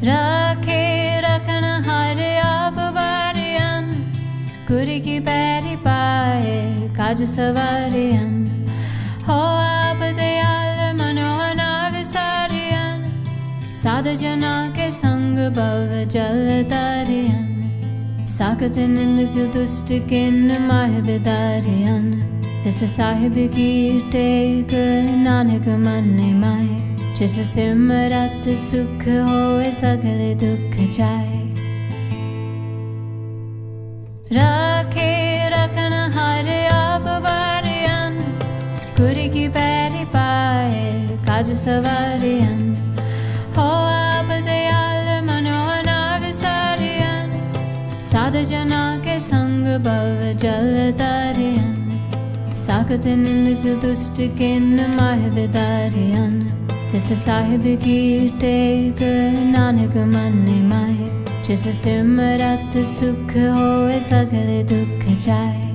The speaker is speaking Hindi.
राखे रखन हर आप बारियन, गुरी की पैरी पाए काज सवारियन। हो आप दयाल मनोहना विसारियन, साधु जना के संग भव जल तारियन। साकत निंद दुष्ट किन माह बिदारियन, जिस साहिब की टेक नानक मन माए। जिस सिमरत सुख होए सगल दुख जाए। राखे रखन हर आप बारियन, गुरी की पैरी पाए काज सवारियन। हो आप दयाल मनोहना विसारियन, साधु जना के संग भव जल तारियन। साकत निंद दुष्ट किन माह बिदारियन, जिस साहिब की टेक नानक मन माए। जिस सिमरत सुख होए सगल दुख जाए।